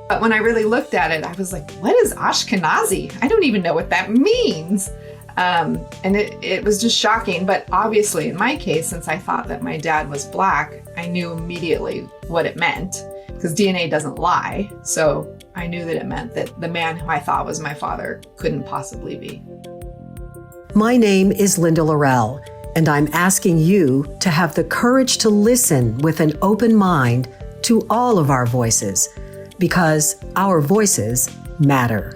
But when I really looked at it, I was like, what is Ashkenazi? I don't even know what that means. And it was just shocking. But obviously, in my case, since I thought that my dad was Black, I knew immediately what it meant because DNA doesn't lie. So I knew that it meant that the man who I thought was my father couldn't possibly be. My name is Linda Lorelle, and I'm asking you to have the courage to listen with an open mind to all of our voices, because our voices matter.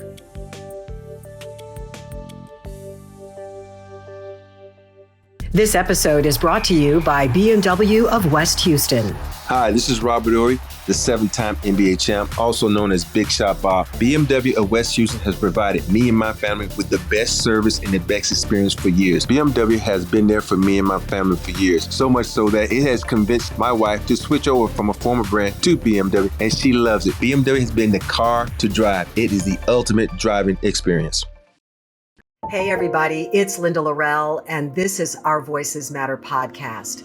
This episode is brought to you by BMW of West Houston. Hi, this is Robert Ory, the 7-time NBA champ, also known as Big Shot Bob. BMW of West Houston has provided me and my family with the best service and the best experience for years. BMW has been there for me and my family for years, so much so that it has convinced my wife to switch over from a former brand to BMW, and she loves it. BMW has been the car to drive. It is the ultimate driving experience. Hey everybody, it's Linda Lorelle, and this is Our Voices Matter podcast.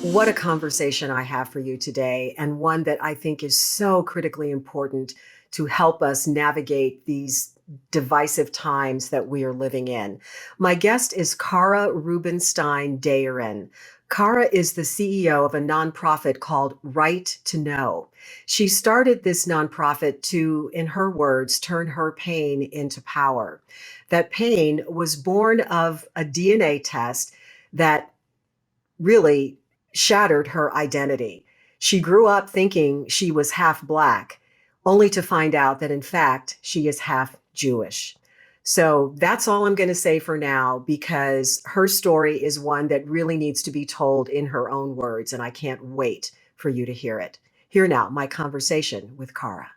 What a conversation I have for you today, and one that I think is so critically important to help us navigate these divisive times that we are living in. My guest is Kara Rubinstein Deyerin. Cara is the CEO of a nonprofit called Right to Know. She started this nonprofit to, in her words, turn her pain into power. That pain was born of a DNA test that really shattered her identity. She grew up thinking she was half Black, only to find out that in fact she is half Jewish. So that's all I'm going to say for now, because her story is one that really needs to be told in her own words, and I can't wait for you to hear it. Here now, my conversation with Cara.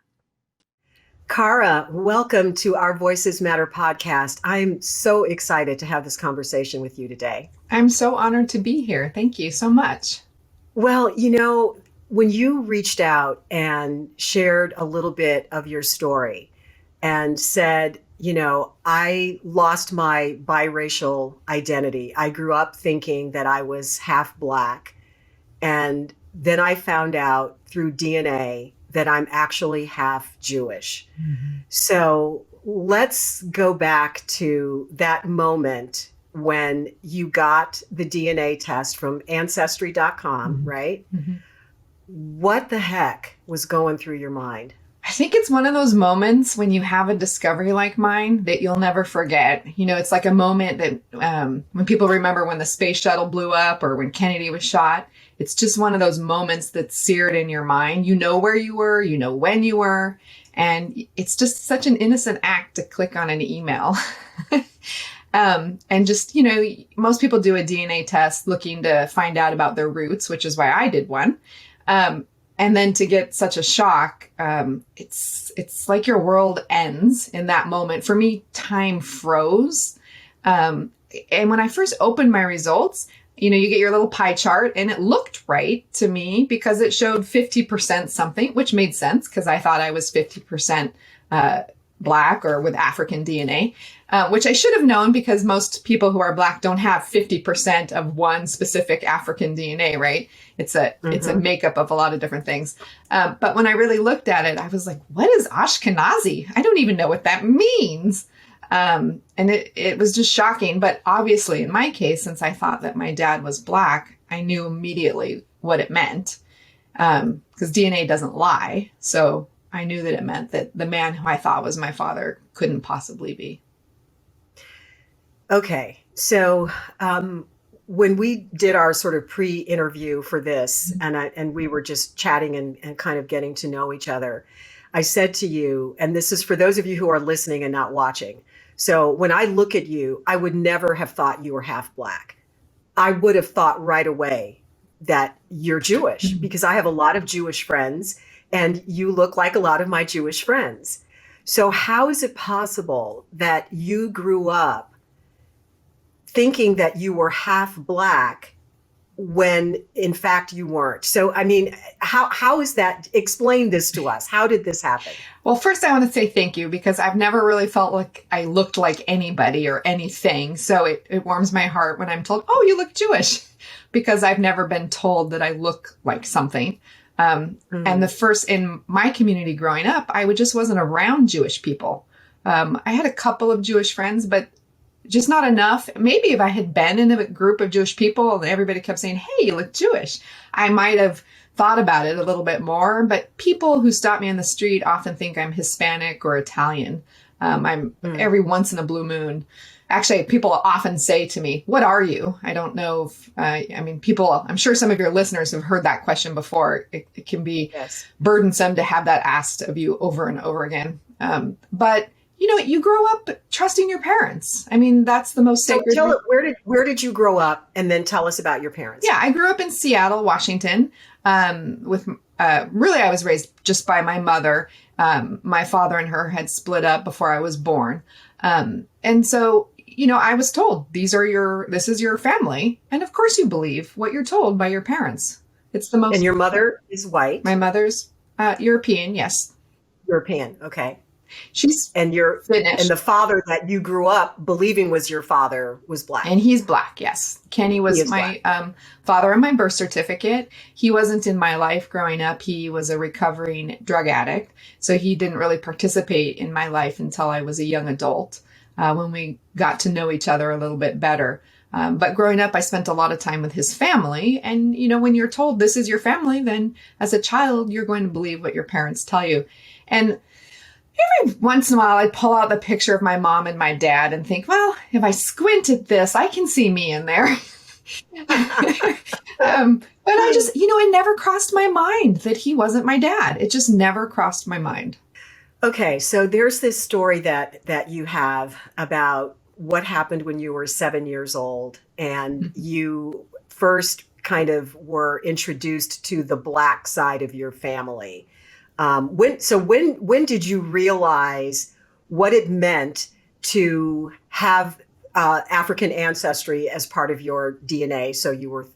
Cara, welcome to Our Voices Matter podcast. I'm so excited to have this conversation with you today. I'm so honored to be here. Thank you so much. Well, you know, when you reached out and shared a little bit of your story and said, you know, I lost my biracial identity. I grew up thinking that I was half Black. And then I found out through DNA that I'm actually half Jewish. Mm-hmm. So let's go back to that moment when you got the DNA test from ancestry.com, mm-hmm. right? Mm-hmm. What the heck was going through your mind? I think it's one of those moments when you have a discovery like mine that you'll never forget. You know, it's like a moment that when people remember when the space shuttle blew up or when Kennedy was shot. It's just one of those moments that's seared in your mind. You know where you were, you know when you were, and it's just such an innocent act to click on an email. And just, you know, most people do a DNA test looking to find out about their roots, which is why I did one. And then to get such a shock, it's like your world ends in that moment. For me, time froze. And when I first opened my results, you know, you get your little pie chart and it looked right to me because it showed 50% something, which made sense because I thought I was 50% Black or with African DNA, which I should have known because most people who are Black don't have 50% of one specific African DNA, right? It's a makeup of a lot of different things. But when I really looked at it, I was like, what is Ashkenazi? I don't even know what that means. And it was just shocking. But obviously, in my case, since I thought that my dad was Black, I knew immediately what it meant because DNA doesn't lie. So I knew that it meant that the man who I thought was my father couldn't possibly be. Okay. So when we did our sort of pre-interview for this, mm-hmm. and we were just chatting and kind of getting to know each other, I said to you, and this is for those of you who are listening and not watching. So when I look at you, I would never have thought you were half Black. I would have thought right away that you're Jewish mm-hmm. because I have a lot of Jewish friends and you look like a lot of my Jewish friends. So how is it possible that you grew up thinking that you were half Black when in fact you weren't? So, I mean, how is that? Explain this to us. How did this happen? Well, first I want to say thank you because I've never really felt like I looked like anybody or anything. So it warms my heart when I'm told, oh, you look Jewish, because I've never been told that I look like something. And the first in my community growing up, I just wasn't around Jewish people. I had a couple of Jewish friends, but just not enough. Maybe if I had been in a group of Jewish people and everybody kept saying, hey, you look Jewish, I might have thought about it a little bit more. But people who stop me in the street often think I'm Hispanic or Italian. I'm every once in a blue moon. Actually, people often say to me, what are you? I don't know if, people, I'm sure some of your listeners have heard that question before. It can be burdensome to have that asked of you over and over again. But you grow up trusting your parents. I mean, that's the most sacred. So where did you grow up? And then tell us about your parents. Yeah, I grew up in Seattle, Washington. Really, I was raised just by my mother. My father and her had split up before I was born. And so, I was told this is your family. And of course you believe what you're told by your parents. It's the most. And your mother is white. My mother's European. Yes. European. Okay. You're Finnish. And the father that you grew up believing was your father was black. And he's black, yes. Kenny was my father on my birth certificate. He wasn't in my life growing up. He was a recovering drug addict. So he didn't really participate in my life until I was a young adult, when we got to know each other a little bit better. But growing up, I spent a lot of time with his family. And, when you're told this is your family, then as a child, you're going to believe what your parents tell you. And every once in a while, I'd pull out the picture of my mom and my dad and think, well, if I squint at this, I can see me in there. But I just, it never crossed my mind that he wasn't my dad. It just never crossed my mind. Okay, so there's this story that you have about what happened when you were 7 years old and you first kind of were introduced to the black side of your family. When did you realize what it meant to have African ancestry as part of your DNA? So you were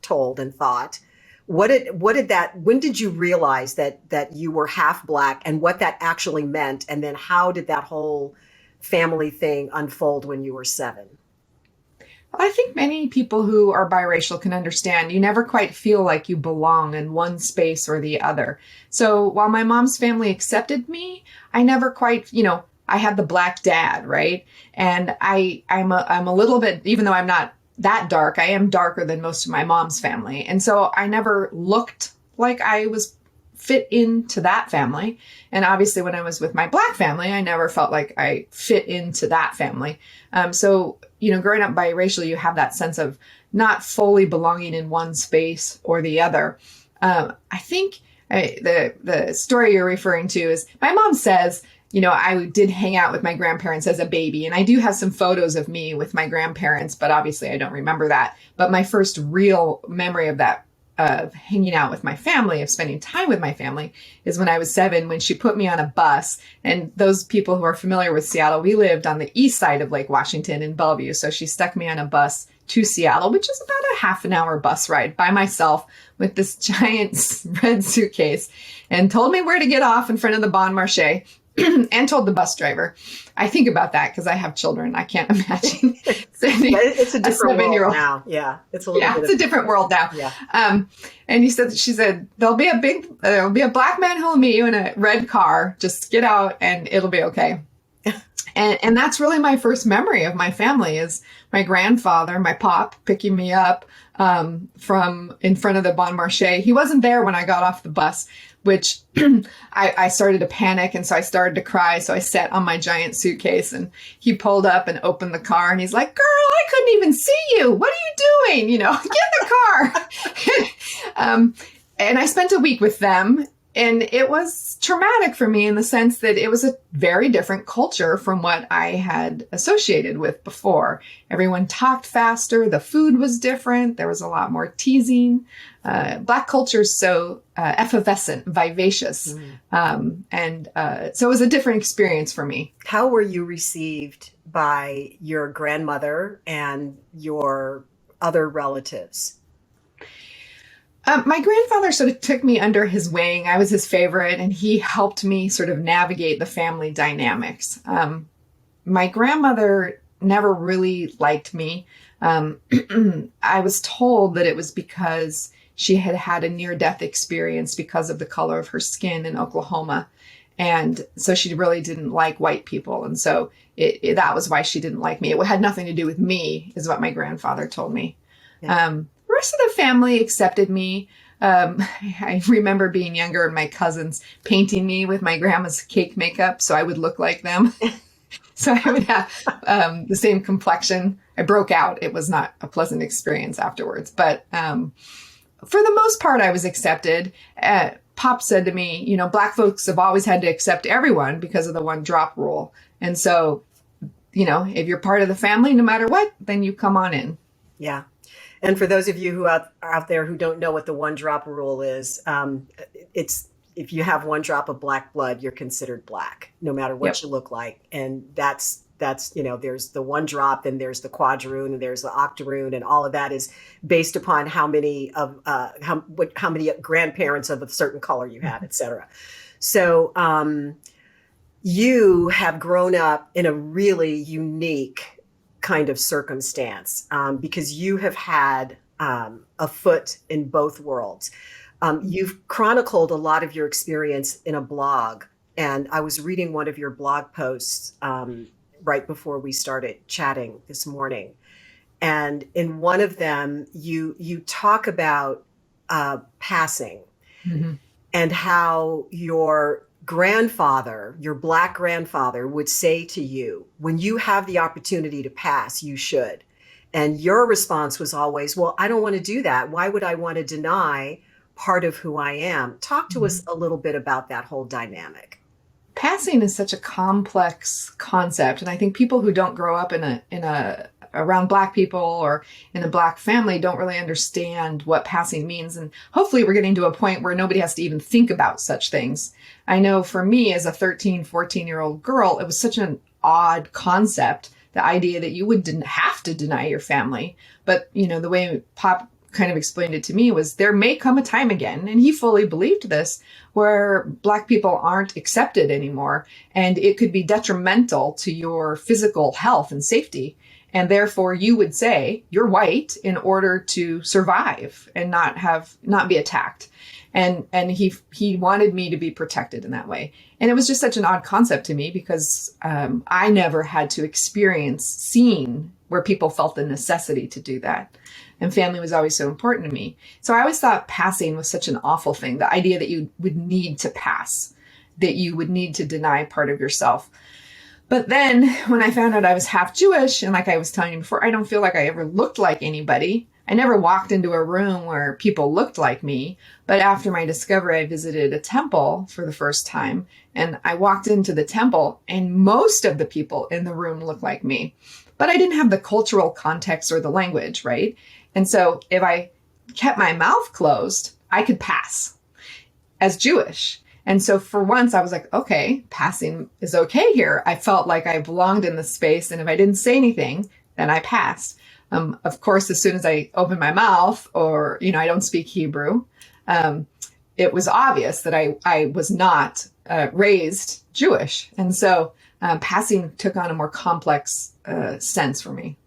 told and thought. When did you realize that you were half black and what that actually meant? And then how did that whole family thing unfold when you were 7? I think many people who are biracial can understand you never quite feel like you belong in one space or the other. So while my mom's family accepted me, I never quite, I had the black dad, right? And I'm a little bit, even though I'm not that dark, I am darker than most of my mom's family. And so I never looked like I was fit into that family. And obviously when I was with my black family, I never felt like I fit into that family. So growing up biracial, you have that sense of not fully belonging in one space or the other. I think the story you're referring to is my mom says, I did hang out with my grandparents as a baby, and I do have some photos of me with my grandparents, but obviously I don't remember that. But my first real memory of that, of hanging out with my family, of spending time with my family, is when I was 7, when she put me on a bus. And those people who are familiar with Seattle, we lived on the east side of Lake Washington in Bellevue. So she stuck me on a bus to Seattle, which is about a half an hour bus ride by myself with this giant red suitcase, and told me where to get off in front of the Bon Marché. And told the bus driver. I think about that because I have children. I can't imagine sending it's a different world now. Yeah, it's a different world now. Yeah. And she said, there'll be a black man who'll meet you in a red car. Just get out and it'll be okay. And that's really my first memory of my family, is my grandfather, my pop, picking me up from in front of the Bon Marché. He wasn't there when I got off the bus, which I started to panic. And so I started to cry. So I sat on my giant suitcase, and he pulled up and opened the car, and he's like, girl, I couldn't even see you. What are you doing? Get in the car. And I spent a week with them. And it was traumatic for me in the sense that it was a very different culture from what I had associated with before. Everyone talked faster. The food was different. There was a lot more teasing. Black culture is so effervescent, vivacious. So it was a different experience for me. How were you received by your grandmother and your other relatives? My grandfather sort of took me under his wing. I was his favorite, and he helped me sort of navigate the family dynamics. My grandmother never really liked me. I was told that it was because she had had a near-death experience because of the color of her skin in Oklahoma. And so she really didn't like white people. And so that was why she didn't like me. It had nothing to do with me, is what my grandfather told me. Yeah. The rest of the family accepted me. I remember being younger and my cousins painting me with my grandma's cake makeup so I would look like them. So I would have the same complexion. I broke out. It was not a pleasant experience afterwards. But for the most part, I was accepted. Pop said to me, you know, Black folks have always had to accept everyone because of the one drop rule. And so, you know, if you're part of the family, no matter what, then you come on in. Yeah. And for those of you who are out there who don't know what the one drop rule is, it's if you have one drop of Black blood, you're considered Black, no matter what you look like. And that's, you know, there's the one drop, and there's the quadroon, and there's the octoroon, and all of that is based upon how many of how many grandparents of a certain color you have, et cetera. So you have grown up in a really unique kind of circumstance because you have had a foot in both worlds. You've chronicled a lot of your experience in a blog, and I was reading one of your blog posts right before we started chatting this morning. And in one of them, you talk about passing and how your grandfather, your Black grandfather, would say to you, when you have the opportunity to pass, you should. And your response was always, well, I don't want to do that. Why would I want to deny part of who I am? Talk to us a little bit about that whole dynamic. Passing is such a complex concept. And I think people who don't grow up around Black people or in a Black family don't really understand what passing means. And hopefully we're getting to a point where nobody has to even think about such things. I know for me as a 13, 14-year-old girl, it was such an odd concept, the idea that you wouldn't have to deny your family. But, you know, the way Pop kind of explained it to me was there may come a time again, and he fully believed this, where Black people aren't accepted anymore. And it could be detrimental to your physical health and safety. And therefore you would say you're white in order to survive and not be attacked. And he wanted me to be protected in that way. And it was just such an odd concept to me because I never had to experience seeing where people felt the necessity to do that. And family was always so important to me. So I always thought passing was such an awful thing. The idea that you would need to pass, that you would need to deny part of yourself. But then when I found out I was half Jewish, and like I was telling you before, I don't feel like I ever looked like anybody. I never walked into a room where people looked like me. But after my discovery, I visited a temple for the first time. And I walked into the temple, and most of the people in the room looked like me. But I didn't have the cultural context or the language, right? And so if I kept my mouth closed, I could pass as Jewish. And so for once I was like, okay, passing is okay here. I felt like I belonged in the space. And if I didn't say anything, then I passed. Of course, as soon as I opened my mouth, or, you know, I don't speak Hebrew, it was obvious that I was not raised Jewish. And so passing took on a more complex sense for me.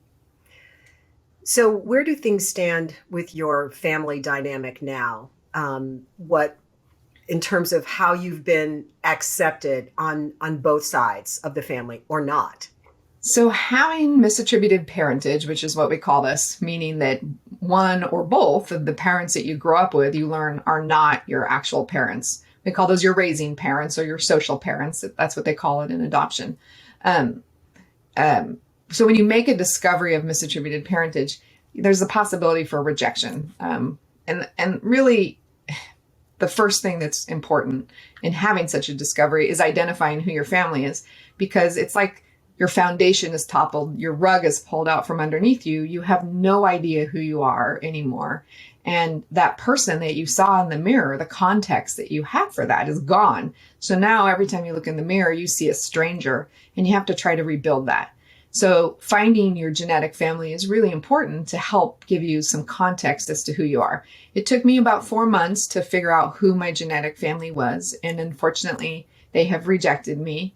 So where do things stand with your family dynamic now? What, in terms of how you've been accepted on both sides of the family or not? So having misattributed parentage, which is what we call this, meaning that one or both of the parents that you grow up with, you learn are not your actual parents. We call those your raising parents or your social parents. That's what they call it in adoption. So when you make a discovery of misattributed parentage, there's a possibility for rejection. And really, the first thing that's important in having such a discovery is identifying who your family is, because it's like your foundation is toppled, your rug is pulled out from underneath you. You have no idea who you are anymore. And that person that you saw in the mirror, the context that you had for that is gone. So now every time you look in the mirror, you see a stranger, and you have to try to rebuild that. So finding your genetic family is really important to help give you some context as to who you are. It took me about 4 months to figure out who my genetic family was. And unfortunately, they have rejected me.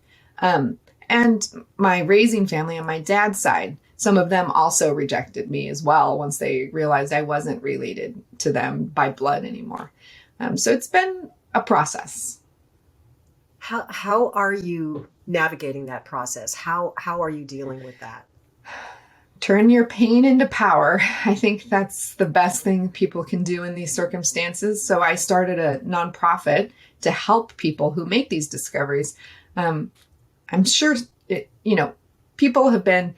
And my raising family on my dad's side some of them also rejected me as well once they realized I wasn't related to them by blood anymore. So it's been a process. How are you navigating that process? How are you dealing with that? Turn your pain into power. I think that's the best thing people can do in these circumstances. So I started a nonprofit to help people who make these discoveries. I'm sure, people have been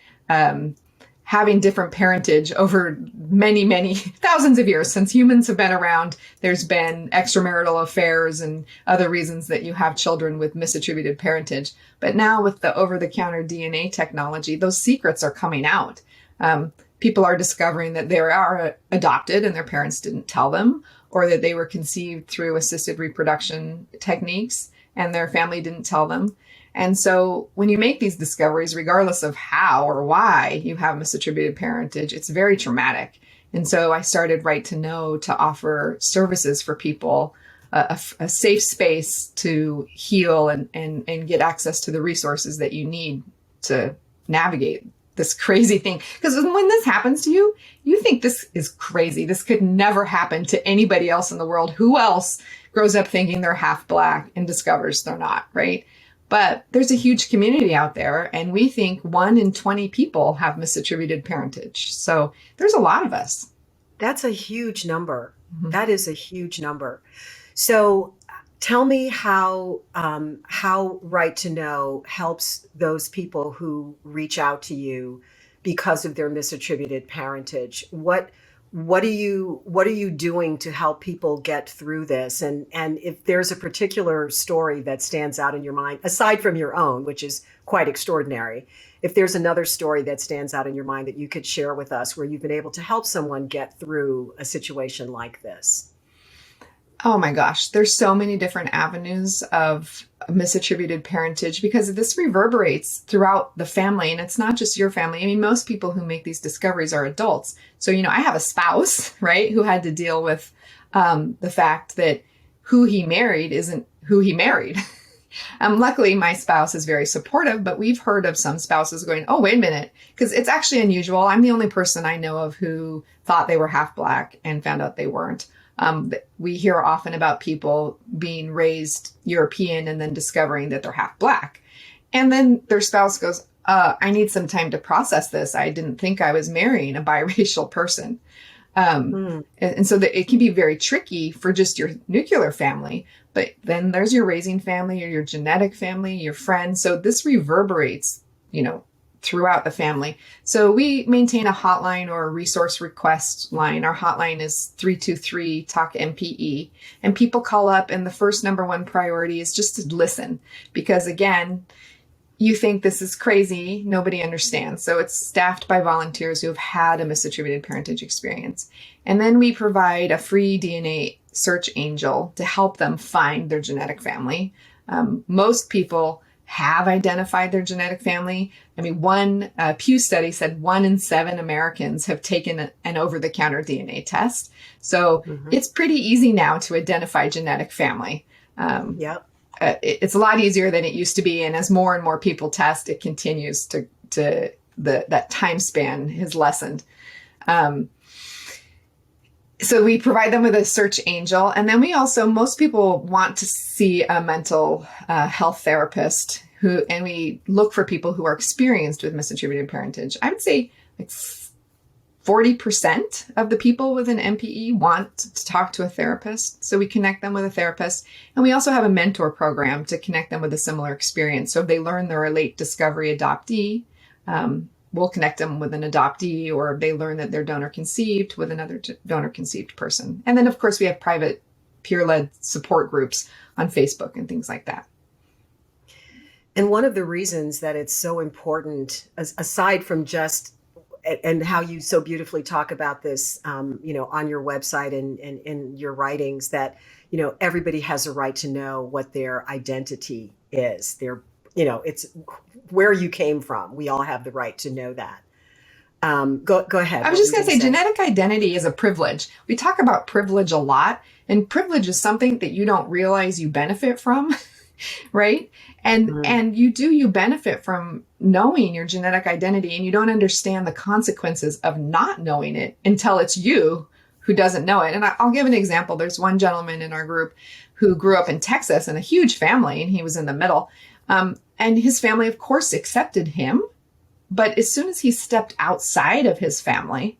having different parentage over many, many thousands of years. Since humans have been around, there's been extramarital affairs and other reasons that you have children with misattributed parentage. But now with the over-the-counter DNA technology, those secrets are coming out. People are discovering that they are adopted and their parents didn't tell them, or that they were conceived through assisted reproduction techniques and their family didn't tell them. And so when you make these discoveries, regardless of how or why you have misattributed parentage, it's very traumatic. And so I started Right to Know to offer services for people, a safe space to heal and get access to the resources that you need to navigate this crazy thing. Because when this happens to you, you think this is crazy. This could never happen to anybody else in the world. Who else grows up thinking they're half Black and discovers they're not, right? But there's a huge community out there, and we think 1 in 20 people have misattributed parentage. So there's a lot of us. That's a huge number. Mm-hmm. That is a huge number. So tell me how Right to Know helps those people who reach out to you because of their misattributed parentage. What are you doing to help people get through this? And if there's a particular story that stands out in your mind, aside from your own, which is quite extraordinary, if there's another story that stands out in your mind that you could share with us where you've been able to help someone get through a situation like this. Oh my gosh, there's so many different avenues of misattributed parentage because this reverberates throughout the family, and it's not just your family. I mean, most people who make these discoveries are adults. So, I have a spouse, right, who had to deal with the fact that who he married isn't who he married. Luckily, my spouse is very supportive, but we've heard of some spouses going, oh, wait a minute, because it's actually unusual. I'm the only person I know of who thought they were half Black and found out they weren't. We hear often about people being raised European and then discovering that they're half Black. And then their spouse goes, I need some time to process this. I didn't think I was marrying a biracial person. And so it can be very tricky for just your nuclear family. But then there's your raising family or your genetic family, your friends. So this reverberates, throughout the family. So we maintain a hotline or a resource request line. Our hotline is 323-TALK-MPE. And people call up, and the first number one priority is just to listen. Because again, you think this is crazy, nobody understands. So it's staffed by volunteers who have had a misattributed parentage experience. And then we provide a free DNA search angel to help them find their genetic family. Most people have identified their genetic family. I mean, one Pew study said 1 in 7 Americans have taken an over-the-counter DNA test. So it's pretty easy now to identify genetic family. It's a lot easier than it used to be. And as more and more people test, it continues to that time span has lessened. So we provide them with a search angel. And then we also, most people want to see a mental health therapist and we look for people who are experienced with misattributed parentage. I would say like 40% of the people with an MPE want to talk to a therapist. So we connect them with a therapist. And we also have a mentor program to connect them with a similar experience. So if they learn they're a late discovery adoptee, we'll connect them with an adoptee, or if they learn that they're donor conceived, with another donor conceived person. And then, of course, we have private peer-led support groups on Facebook and things like that. And one of the reasons that it's so important, aside from just, and how you so beautifully talk about this, on your website and in your writings, that, everybody has a right to know what their identity is. It's where you came from. We all have the right to know that. Go ahead. I was just going to say, genetic identity is a privilege. We talk about privilege a lot, and privilege is something that you don't realize you benefit from. right? And you benefit from knowing your genetic identity, and you don't understand the consequences of not knowing it until it's you who doesn't know it. And I'll give an example. There's one gentleman in our group who grew up in Texas in a huge family, and he was in the middle. And his family, of course, accepted him. But as soon as he stepped outside of his family,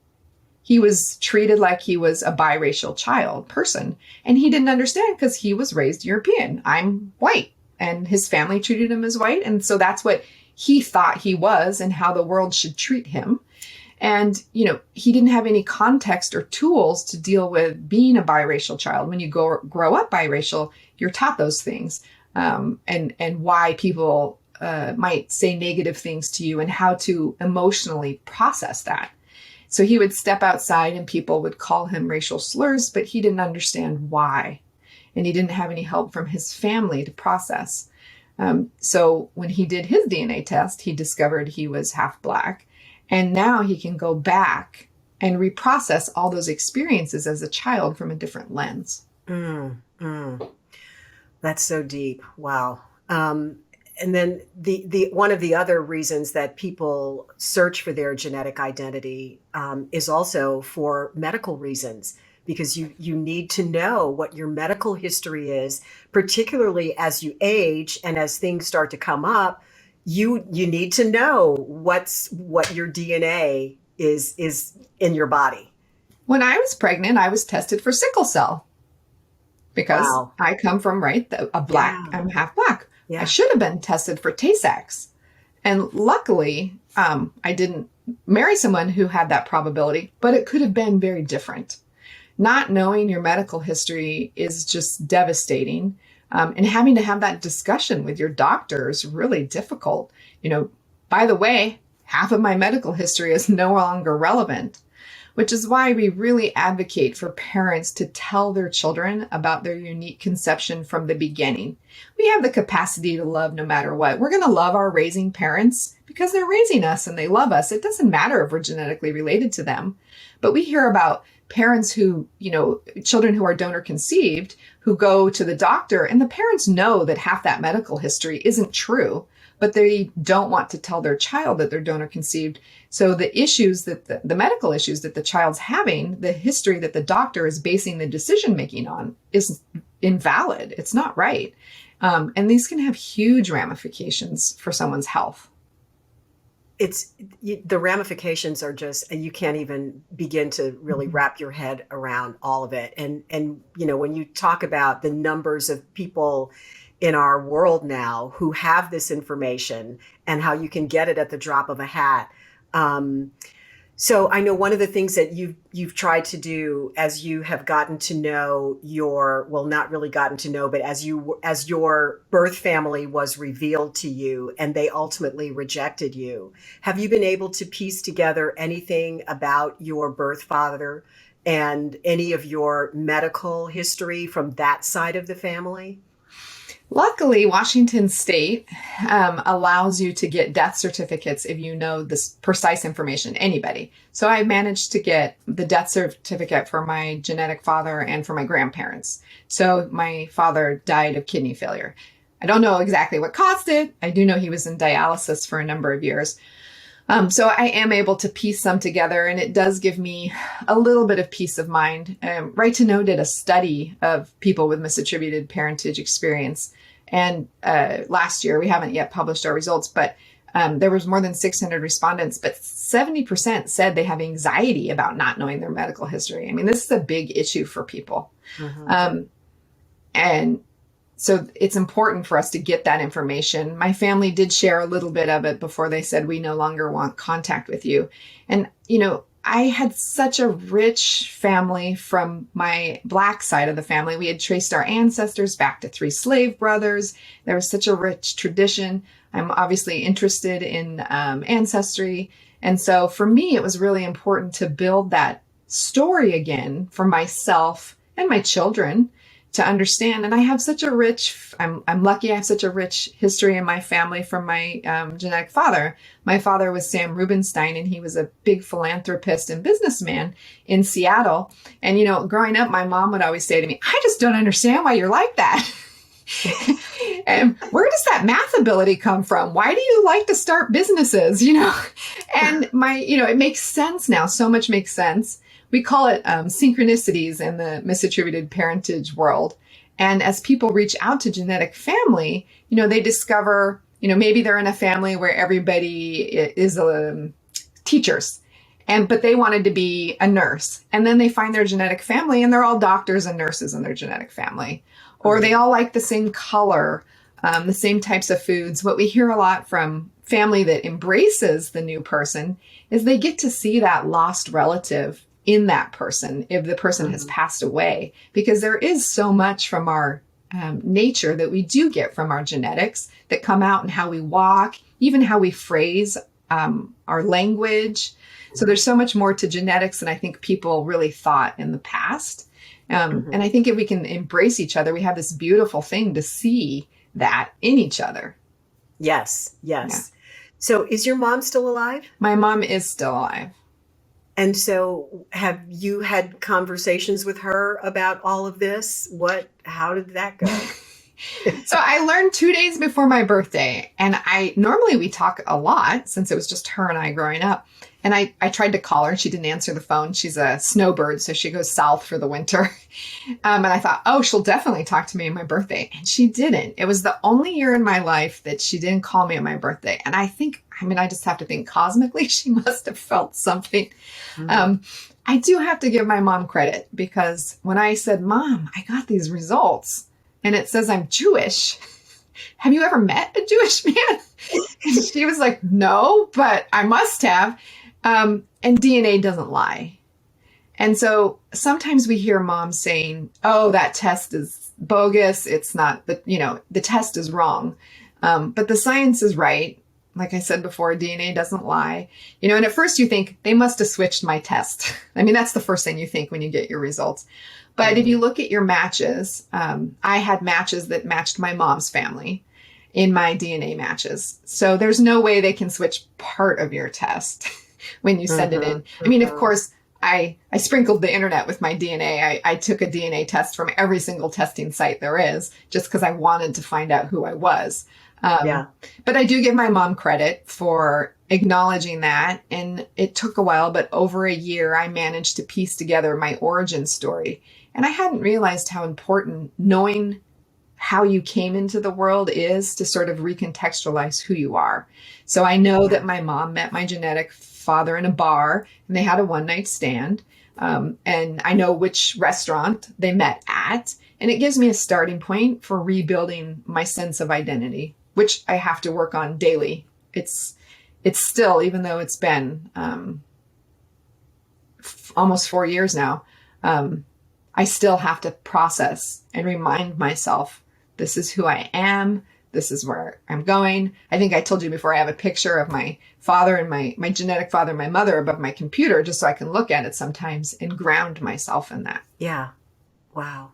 he was treated like he was a biracial person. And he didn't understand because he was raised European. I'm white. And his family treated him as white. And so that's what he thought he was and how the world should treat him. And, he didn't have any context or tools to deal with being a biracial child. When you grow up biracial, you're taught those things, and why people might say negative things to you and how to emotionally process that. So he would step outside and people would call him racial slurs, but he didn't understand why. And he didn't have any help from his family to process. So when he did his DNA test, he discovered he was half Black. And now he can go back and reprocess all those experiences as a child from a different lens. That's so deep. Wow. And then the one of the other reasons that people search for their genetic identity is also for medical reasons, because you need to know what your medical history is, particularly as you age and as things start to come up. You need to know what your DNA is in your body. When I was pregnant, I was tested for sickle cell because I come from I'm half Black. Yeah. I should have been tested for Tay-Sachs. And luckily, I didn't marry someone who had that probability, but it could have been very different. Not knowing your medical history is just devastating. And having to have that discussion with your doctor is really difficult. By the way, half of my medical history is no longer relevant, which is why we really advocate for parents to tell their children about their unique conception from the beginning. We have the capacity to love no matter what. We're going to love our raising parents because they're raising us and they love us. It doesn't matter if we're genetically related to them. But we hear about parents who, children who are donor conceived, who go to the doctor, and the parents know that half that medical history isn't true, but they don't want to tell their child that they're donor conceived. So the issues that the medical issues that the child's having, the history that the doctor is basing the decision making on is invalid. It's not right. And these can have huge ramifications for someone's health. The ramifications are just, you can't even begin to really wrap your head around all of it. And when you talk about the numbers of people in our world now who have this information and how you can get it at the drop of a hat. So I know one of the things that you've tried to do as you have gotten to know not really gotten to know, but as your birth family was revealed to you and they ultimately rejected you, have you been able to piece together anything about your birth father and any of your medical history from that side of the family? Luckily, Washington State allows you to get death certificates if you know this precise information, anybody. So I managed to get the death certificate for my genetic father and for my grandparents. So my father died of kidney failure. I don't know exactly what caused it. I do know he was in dialysis for a number of years. So I am able to piece them together, and it does give me a little bit of peace of mind. Right to Know did a study of people with misattributed parentage experience. And last year, we haven't yet published our results, but there was more than 600 respondents, but 70% said they have anxiety about not knowing their medical history. I mean, this is a big issue for people. Mm-hmm. And so it's important for us to get that information. My family did share a little bit of it before they said, we no longer want contact with you. And, I had such a rich family from my Black side of the family. We had traced our ancestors back to 3 slave brothers. There was such a rich tradition. I'm obviously interested in ancestry. And so for me, it was really important to build that story again for myself and my children to understand. And I have such a rich, I'm lucky I have such a rich history in my family from my genetic father. My father was Sam Rubinstein, and he was a big philanthropist and businessman in Seattle. And, growing up, my mom would always say to me, I just don't understand why you're like that. And where does that math ability come from? Why do you like to start businesses? And it makes sense now. So much makes sense. We call it synchronicities in the misattributed parentage world. And as people reach out to genetic family, they discover, maybe they're in a family where everybody is teachers. But they wanted to be a nurse. And then they find their genetic family and they're all doctors and nurses in their genetic family. Or they all like the same color, the same types of foods. What we hear a lot from family that embraces the new person is they get to see that lost relative in that person if the person has passed away. Because there is so much from our nature that we do get from our genetics that come out in how we walk, even how we phrase our language. So there's so much more to genetics than I think people really thought in the past. And I think if we can embrace each other, we have this beautiful thing to see that in each other. Yes. Yeah. So is your mom still alive? My mom is still alive. And so have you had conversations with her about all of this? How did that go? So I learned 2 days before my birthday, and normally we talk a lot since it was just her and I growing up. And I tried to call her and she didn't answer the phone. She's a snowbird, so she goes south for the winter. And I thought, she'll definitely talk to me on my birthday. And she didn't. It was the only year in my life that she didn't call me on my birthday. And I just have to think cosmically, she must have felt something. I do have to give my mom credit because when I said, Mom, I got these results and it says I'm Jewish. Have you ever met a Jewish man? And she was like, no, but I must have. And DNA doesn't lie. And so sometimes we hear moms saying, that test is bogus. It's not, the test is wrong. But the science is right. Like I said before, DNA doesn't lie. And at first you think they must have switched my test. I mean, that's the first thing you think when you get your results. But if you look at your matches, I had matches that matched my mom's family in my DNA matches. So there's no way they can switch part of your test when you send it in. I mean, of course, I sprinkled the internet with my DNA. I took a DNA test from every single testing site there is just because I wanted to find out who I was. But I do give my mom credit for acknowledging that. And it took a while, but over a year, I managed to piece together my origin story. And I hadn't realized how important knowing how you came into the world is to sort of recontextualize who you are. So I know that my mom met my genetic father in a bar and they had a one-night stand. And I know which restaurant they met at. And it gives me a starting point for rebuilding my sense of identity, which I have to work on daily. It's still, even though it's been almost 4 years now, I still have to process and remind myself, this is who I am. This is where I'm going. I think I told you before, I have a picture of my father and my genetic father and my mother above my computer, just so I can look at it sometimes and ground myself in that. Yeah. Wow.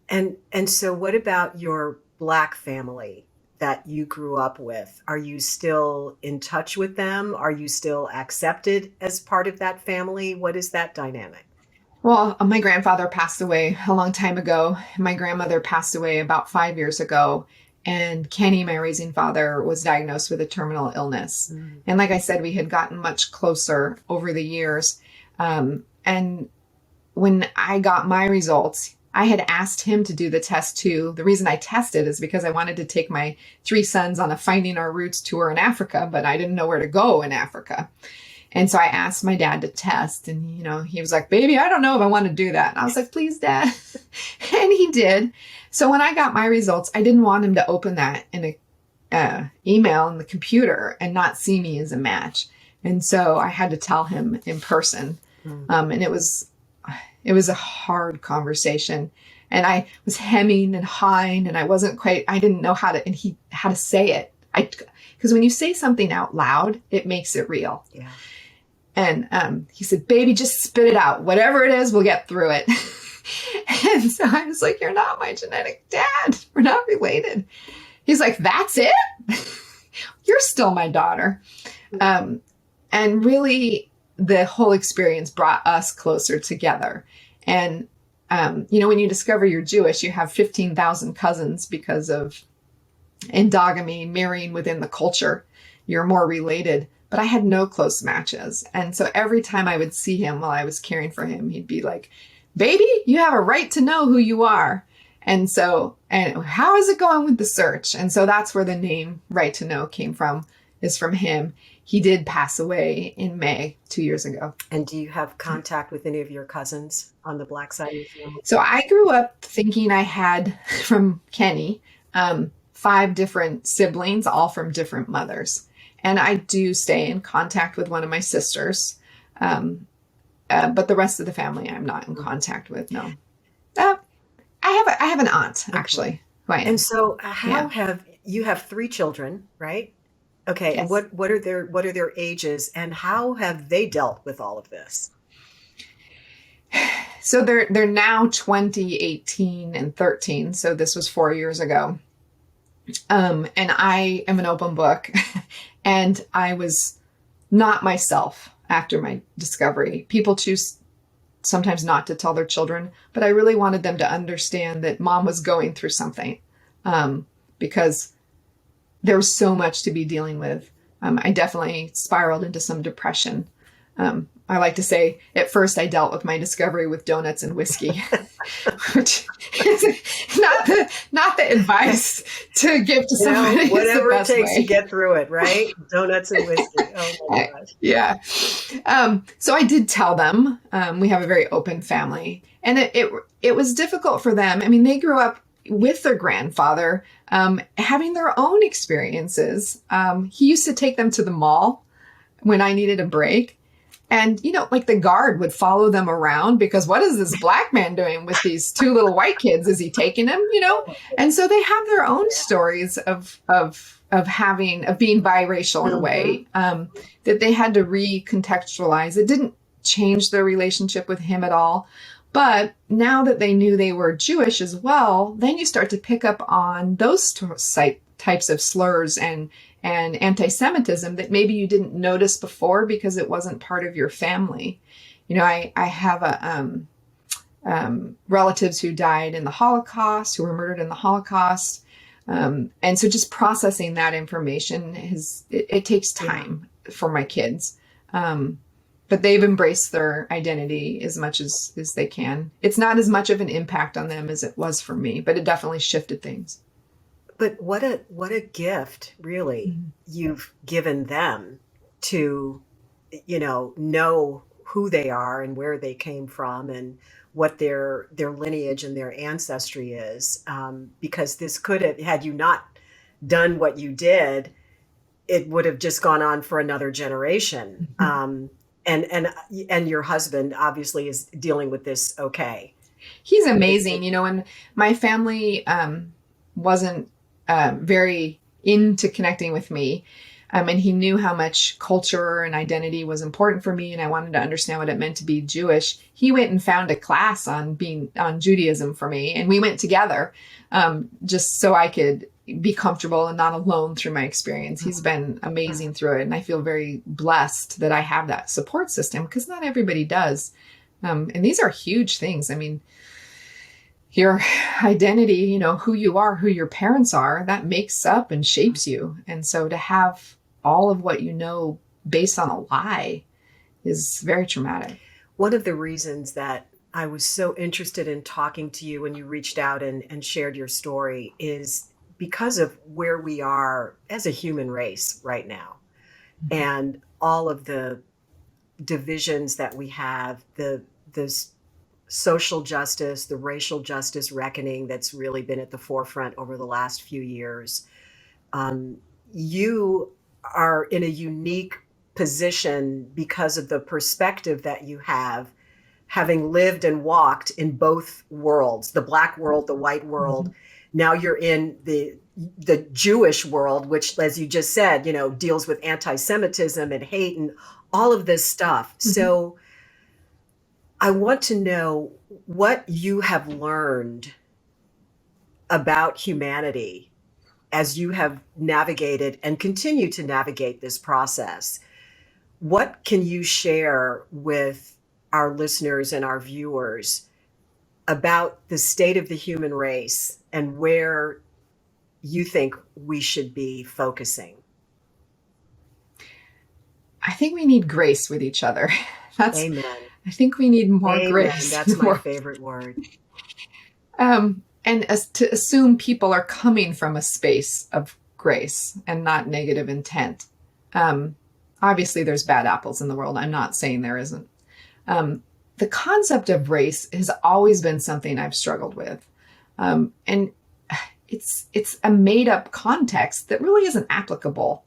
And so what about your Black family that you grew up with? Are you still in touch with them? Are you still accepted as part of that family? What is that dynamic? Well, my grandfather passed away a long time ago. My grandmother passed away about 5 years ago. And Kenny, my raising father, was diagnosed with a terminal illness. And like I said, we had gotten much closer over the years. And when I got my results, I had asked him to do the test too. The reason I tested is because I wanted to take my 3 sons on a Finding Our Roots tour in Africa, but I didn't know where to go in Africa. And so I asked my dad to test and, he was like, baby, I don't know if I want to do that. And I was like, please, Dad. And he did. So when I got my results, I didn't want him to open that in a email in the computer and not see me as a match. And so I had to tell him in person. And it was a hard conversation. And I was hemming and hawing and I didn't know how to say it. Because when you say something out loud, it makes it real. Yeah. And he said, baby, just spit it out. Whatever it is, we'll get through it. And so I was like, you're not my genetic dad. We're not related. He's like, that's it? You're still my daughter. And really, the whole experience brought us closer together. And when you discover you're Jewish, you have 15,000 cousins because of endogamy, marrying within the culture. You're more related. But I had no close matches. And so every time I would see him while I was caring for him, he'd be like, baby, you have a right to know who you are. And how is it going with the search? And so that's where the name Right to Know came from, is from him. He did pass away in May 2 years ago. And do you have contact with any of your cousins on the Black side of your family? So I grew up thinking I had, from Kenny, 5 different siblings, all from different mothers. And I do stay in contact with one of my sisters. But the rest of the family I'm not in contact with, no. I have an aunt, actually. Who I am. And so you have 3 children, right? Okay. Yes. And what are their ages, and how have they dealt with all of this? So they're now 20, 18, and 13. So this was 4 years ago. And I am an open book, and I was not myself after my discovery. People choose sometimes not to tell their children, but I really wanted them to understand that mom was going through something, because there was so much to be dealing with. I definitely spiraled into some depression. I like to say, at first I dealt with my discovery with donuts and whiskey, which is not the advice to give to somebody. Whatever it takes way. to get through it, right? Donuts and whiskey. Oh my gosh. Yeah. So I did tell them. We have a very open family, and it was difficult for them. I mean, they grew up with their grandfather, having their own experiences. He used to take them to the mall when I needed a break. And, like the guard would follow them around because what is this black man doing with these 2 little white kids? Is he taking them, And so they have their own stories of being biracial in a way, that they had to recontextualize. It didn't change their relationship with him at all. But now that they knew they were Jewish as well, then you start to pick up on those types of slurs and anti-Semitism that maybe you didn't notice before because it wasn't part of your family. I have relatives who died in the Holocaust, who were murdered in the Holocaust. And so just processing that information it takes time for my kids. But they've embraced their identity as much as they can. It's not as much of an impact on them as it was for me, but it definitely shifted things. But what a gift, really, you've given them to, know who they are and where they came from and what their lineage and their ancestry is. Because this could have, had you not done what you did, it would have just gone on for another generation. And your husband obviously is dealing with this okay. He's amazing. And my family wasn't very into connecting with me. And he knew how much culture and identity was important for me. And I wanted to understand what it meant to be Jewish. He went and found a class on Judaism for me. And we went together just so I could be comfortable and not alone through my experience. He's been amazing through it. And I feel very blessed that I have that support system because not everybody does. And these are huge things. I mean, your identity, who you are, who your parents are, that makes up and shapes you. And so to have all of what you know based on a lie is very traumatic. One of the reasons that I was so interested in talking to you when you reached out and shared your story is because of where we are as a human race right now, and all of the divisions that we have, the social justice, the racial justice reckoning that's really been at the forefront over the last few years. You are in a unique position because of the perspective that you have, having lived and walked in both worlds, the Black world, the white world. Now you're in the Jewish world, which, as you just said, deals with anti-Semitism and hate and all of this stuff. So I want to know what you have learned about humanity as you have navigated and continue to navigate this process. What can you share with our listeners and our viewers about the state of the human race and where you think we should be focusing? I think we need grace with each other. Amen. I think we need more Amen. grace. That's my favorite word. And as to assume people are coming from a space of grace and not negative intent. Obviously, there's bad apples in the world. I'm not saying there isn't. The concept of race has always been something I've struggled with. And it's a made up context that really isn't applicable.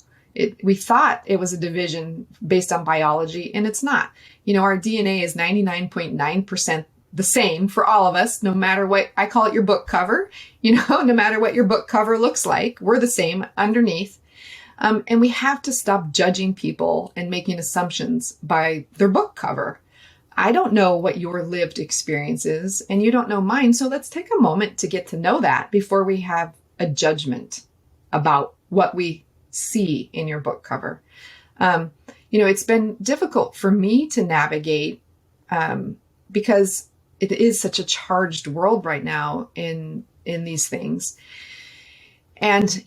We thought it was a division based on biology, and it's not. Our DNA is 99.9% the same for all of us, no matter what. I call it your book cover. No matter what your book cover looks like, we're the same underneath. And we have to stop judging people and making assumptions by their book cover. I don't know what your lived experience is, and you don't know mine. So let's take a moment to get to know that before we have a judgment about what we see in your book cover. It's been difficult for me to navigate because it is such a charged world right now in these things. And,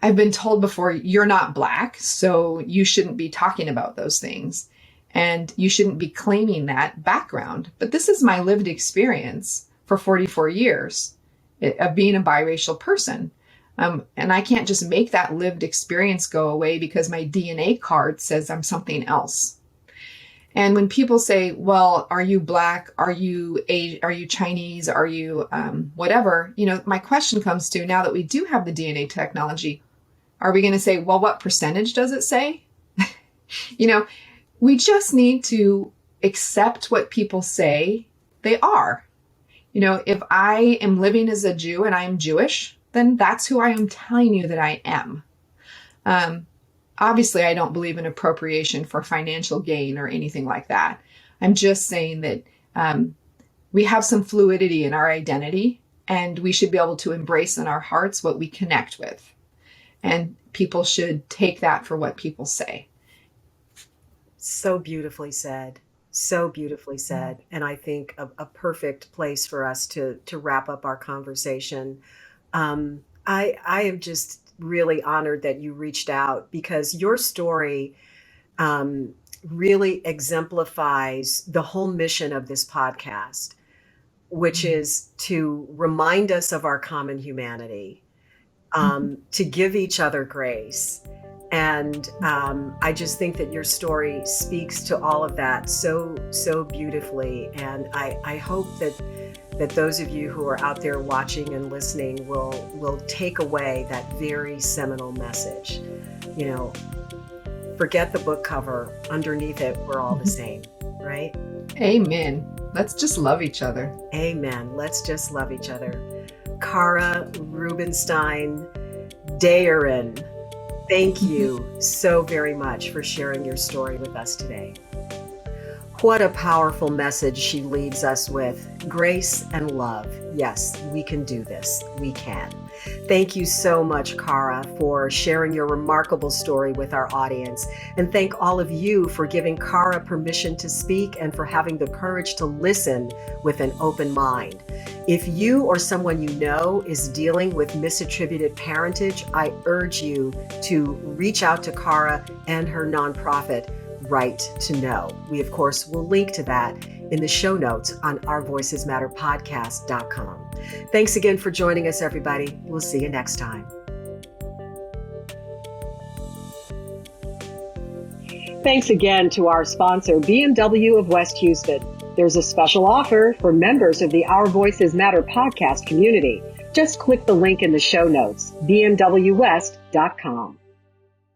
I've been told before, you're not Black, so you shouldn't be talking about those things. And you shouldn't be claiming that background. But this is my lived experience for 44 years of being a biracial person. And I can't just make that lived experience go away because my DNA card says I'm something else. And when people say, well, are you Black? Are you Chinese? Are you whatever? My question comes to, now that we do have the DNA technology, are we going to say, well, what percentage does it say? We just need to accept what people say they are. If I am living as a Jew and I am Jewish, then that's who I am telling you that I am. Obviously, I don't believe in appropriation for financial gain or anything like that. I'm just saying that we have some fluidity in our identity, and we should be able to embrace in our hearts what we connect with. And people should take that for what people say. So beautifully said. So beautifully said. And I think a perfect place for us to wrap up our conversation. I am just really honored that you reached out, because your story really exemplifies the whole mission of this podcast, which is to remind us of our common humanity, to give each other grace. And I just think that your story speaks to all of that so beautifully. And I hope that those of you who are out there watching and listening will take away that very seminal message. Forget the book cover. Underneath it, we're all the same, right? Amen. Let's just love each other. Amen. Let's just love each other. Kara Rubinstein Deyerin, thank you so very much for sharing your story with us today. What a powerful message she leaves us with. Grace and love. Yes, we can do this. We can. Thank you so much, Cara, for sharing your remarkable story with our audience. And thank all of you for giving Cara permission to speak and for having the courage to listen with an open mind. If you or someone you know is dealing with misattributed parentage, I urge you to reach out to Cara and her nonprofit, Right to Know. We, of course, will link to that in the show notes on ourvoicesmatterpodcast.com. Thanks again for joining us, everybody. We'll see you next time. Thanks again to our sponsor, BMW of West Houston. There's a special offer for members of the Our Voices Matter podcast community. Just click the link in the show notes, bmwwest.com.